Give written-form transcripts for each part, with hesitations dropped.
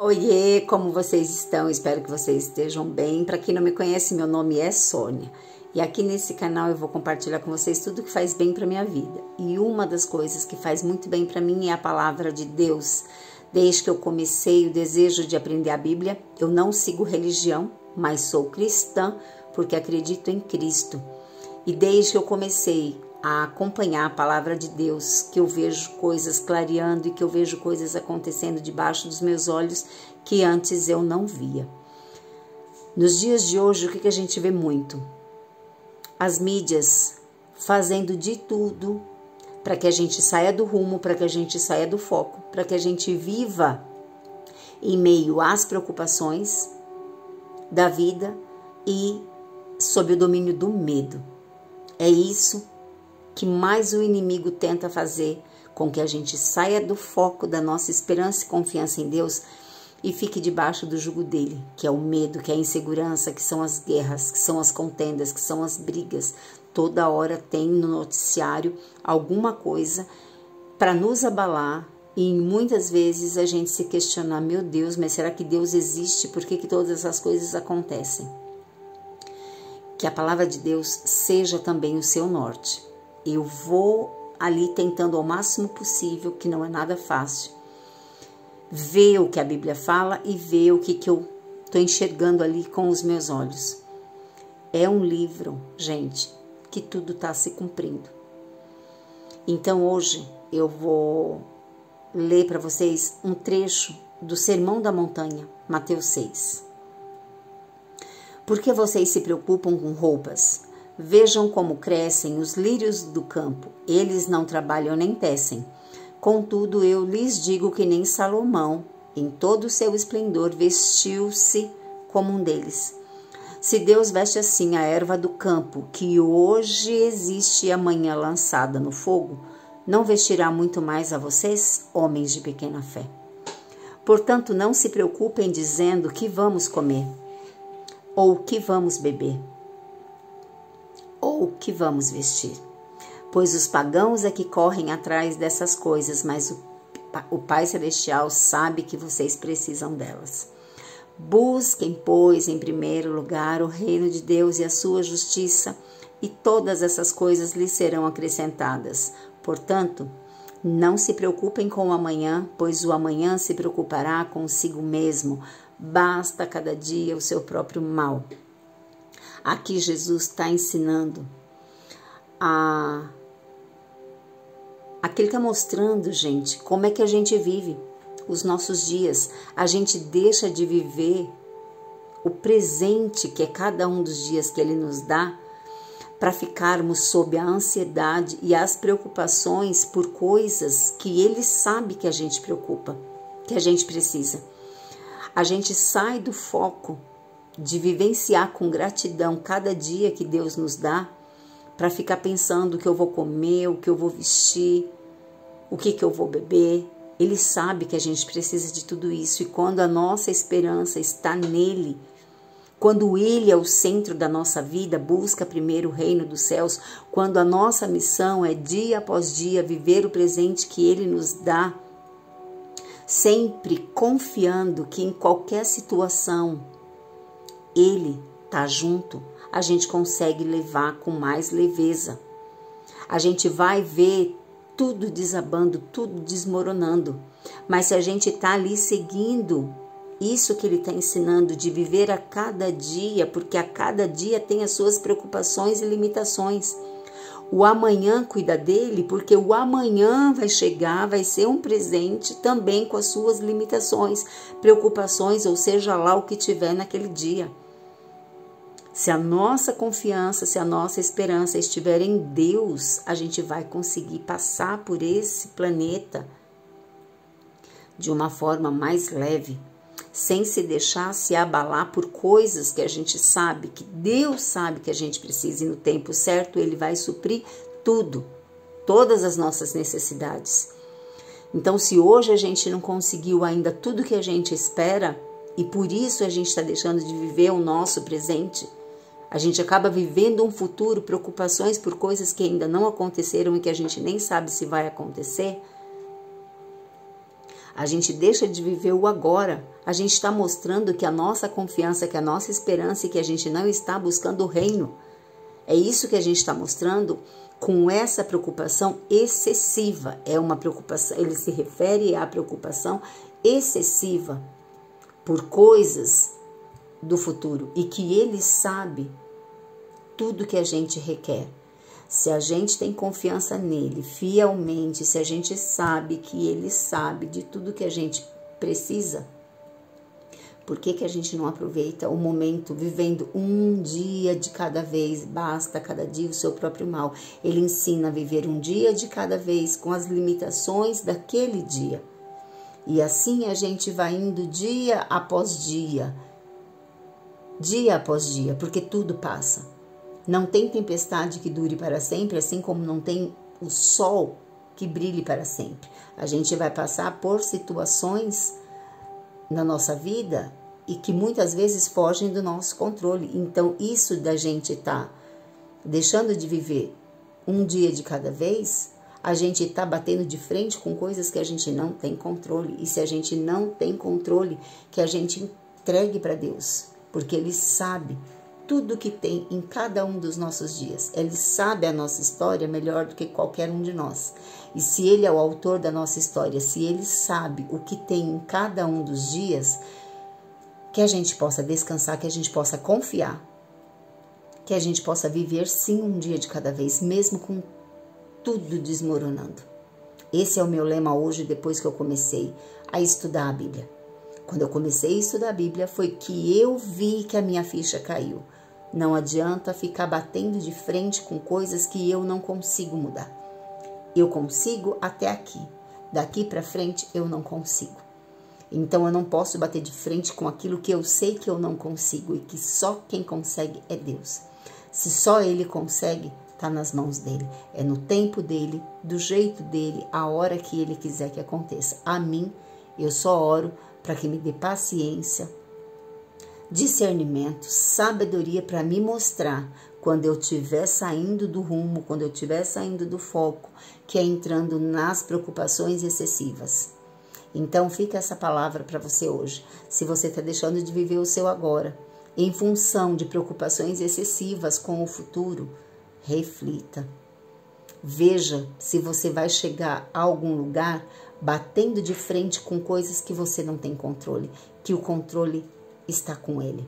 Oiê, como vocês estão? Espero que vocês estejam bem. Para quem não me conhece, meu nome é Sônia. E aqui nesse canal eu vou compartilhar com vocês tudo que faz bem para minha vida. E uma das coisas que faz muito bem para mim é a palavra de Deus. Desde que eu comecei o desejo de aprender a Bíblia, eu não sigo religião, mas sou cristã porque acredito em Cristo. E desde que eu comecei a acompanhar a palavra de Deus, que eu vejo coisas clareando e que eu vejo coisas acontecendo debaixo dos meus olhos que antes eu não via. Nos dias de hoje, o que a gente vê muito? As mídias fazendo de tudo para que a gente saia do rumo, para que a gente saia do foco, para que a gente viva em meio às preocupações da vida e sob o domínio do medo. É isso que mais o inimigo tenta fazer com que a gente saia do foco da nossa esperança e confiança em Deus e fique debaixo do jugo dele, que é o medo, que é a insegurança, que são as guerras, que são as contendas, que são as brigas. Toda hora tem no noticiário alguma coisa para nos abalar e muitas vezes a gente se questionar, meu Deus, mas será que Deus existe? Por que todas essas coisas acontecem? Que a palavra de Deus seja também o seu norte. Eu vou ali tentando ao máximo possível, que não é nada fácil, ver o que a Bíblia fala e ver o que eu estou enxergando ali com os meus olhos. É um livro, gente, que tudo está se cumprindo. Então hoje eu vou ler para vocês um trecho do Sermão da Montanha, Mateus 6. Por que vocês se preocupam com roupas? Vejam como crescem os lírios do campo. Eles não trabalham nem tecem. Contudo, eu lhes digo que nem Salomão, em todo o seu esplendor, vestiu-se como um deles. Se Deus veste assim a erva do campo, que hoje existe e amanhã lançada no fogo, não vestirá muito mais a vocês, homens de pequena fé. Portanto, não se preocupem dizendo que vamos comer, ou que vamos beber, ou que vamos vestir. Pois os pagãos é que correm atrás dessas coisas, mas o Pai Celestial sabe que vocês precisam delas. Busquem, pois, em primeiro lugar o reino de Deus e a sua justiça, e todas essas coisas lhes serão acrescentadas. Portanto, não se preocupem com o amanhã, pois o amanhã se preocupará consigo mesmo. Basta cada dia o seu próprio mal. Aqui Jesus está ensinando Aqui ele está mostrando, gente, como é que a gente vive os nossos dias. A gente deixa de viver o presente, que é cada um dos dias que ele nos dá, para ficarmos sob a ansiedade e as preocupações por coisas que ele sabe que a gente preocupa, que a gente precisa. A gente sai do foco de vivenciar com gratidão cada dia que Deus nos dá, para ficar pensando o que eu vou comer, o que eu vou vestir, o que eu vou beber. Ele sabe que a gente precisa de tudo isso, e quando a nossa esperança está nele, quando ele é o centro da nossa vida, busca primeiro o reino dos céus, quando a nossa missão é dia após dia viver o presente que ele nos dá, sempre confiando que em qualquer situação ele está junto, a gente consegue levar com mais leveza. A gente vai ver tudo desabando, tudo desmoronando. Mas se a gente está ali seguindo isso que ele está ensinando, de viver a cada dia, porque a cada dia tem as suas preocupações e limitações. O amanhã cuida dele, porque o amanhã vai chegar, vai ser um presente também com as suas limitações, preocupações, ou seja lá o que tiver naquele dia. Se a nossa confiança, se a nossa esperança estiver em Deus, a gente vai conseguir passar por esse planeta de uma forma mais leve, sem se deixar se abalar por coisas que a gente sabe, que Deus sabe que a gente precisa, e no tempo certo Ele vai suprir tudo, todas as nossas necessidades. Então, se hoje a gente não conseguiu ainda tudo que a gente espera, e por isso a gente está deixando de viver o nosso presente, a gente acaba vivendo um futuro, preocupações por coisas que ainda não aconteceram e que a gente nem sabe se vai acontecer, a gente deixa de viver o agora, a gente está mostrando que a nossa confiança, que a nossa esperança e que a gente não está buscando o reino. É isso que a gente está mostrando com essa preocupação excessiva. É uma preocupação, ele se refere à preocupação excessiva por coisas do futuro e que ele sabe tudo que a gente requer. Se a gente tem confiança nele fielmente, se a gente sabe que ele sabe de tudo que a gente precisa, por que a gente não aproveita o momento vivendo um dia de cada vez? Basta cada dia o seu próprio mal. Ele ensina a viver um dia de cada vez com as limitações daquele dia. E assim a gente vai indo dia após dia após dia, porque tudo passa. Não tem tempestade que dure para sempre, assim como não tem o sol que brilhe para sempre. A gente vai passar por situações na nossa vida e que muitas vezes fogem do nosso controle. Então, isso da gente estar deixando de viver um dia de cada vez, a gente está batendo de frente com coisas que a gente não tem controle. E se a gente não tem controle, que a gente entregue para Deus, porque Ele sabe tudo que tem em cada um dos nossos dias. Ele sabe a nossa história melhor do que qualquer um de nós. E se Ele é o autor da nossa história, se Ele sabe o que tem em cada um dos dias, que a gente possa descansar, que a gente possa confiar, que a gente possa viver sim um dia de cada vez, mesmo com tudo desmoronando. Esse é o meu lema hoje, depois que eu comecei a estudar a Bíblia. Quando eu comecei a estudar a Bíblia, foi que eu vi que a minha ficha caiu. Não adianta ficar batendo de frente com coisas que eu não consigo mudar. Eu consigo até aqui. Daqui para frente, eu não consigo. Então, eu não posso bater de frente com aquilo que eu sei que eu não consigo e que só quem consegue é Deus. Se só Ele consegue, está nas mãos dEle. É no tempo dEle, do jeito dEle, a hora que Ele quiser que aconteça. A mim, eu só oro para que me dê paciência, discernimento, sabedoria para me mostrar quando eu estiver saindo do rumo, quando eu estiver saindo do foco, que é entrando nas preocupações excessivas. Então fica essa palavra para você hoje. Se você está deixando de viver o seu agora, em função de preocupações excessivas com o futuro, reflita. Veja se você vai chegar a algum lugar batendo de frente com coisas que você não tem controle, que o controle está com Ele.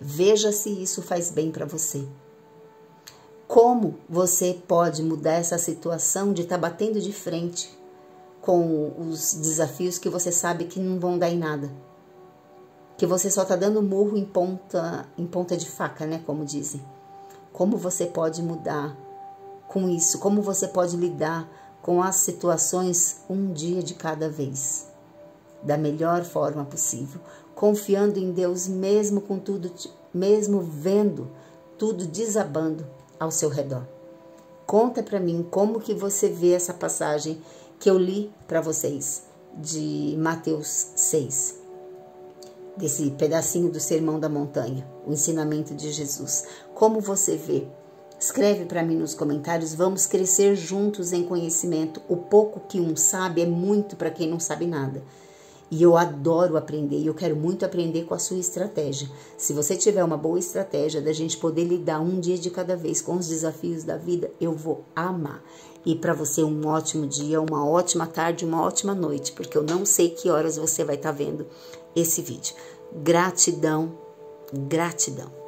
Veja se isso faz bem para você. Como você pode mudar essa situação de estar batendo de frente com os desafios que você sabe que não vão dar em nada, que você só está dando murro em ponta de faca, né, como dizem. Como você pode mudar com isso? Como você pode lidar com as situações um dia de cada vez, da melhor forma possível, confiando em Deus mesmo com tudo, mesmo vendo tudo desabando ao seu redor. Conta para mim como que você vê essa passagem que eu li para vocês de Mateus 6, desse pedacinho do Sermão da Montanha, o ensinamento de Jesus. Como você vê? Escreve para mim nos comentários, vamos crescer juntos em conhecimento. O pouco que um sabe é muito para quem não sabe nada. E eu adoro aprender, e eu quero muito aprender com a sua estratégia. Se você tiver uma boa estratégia da gente poder lidar um dia de cada vez com os desafios da vida, eu vou amar. E para você um ótimo dia, uma ótima tarde, uma ótima noite, porque eu não sei que horas você vai estar vendo esse vídeo. Gratidão, gratidão.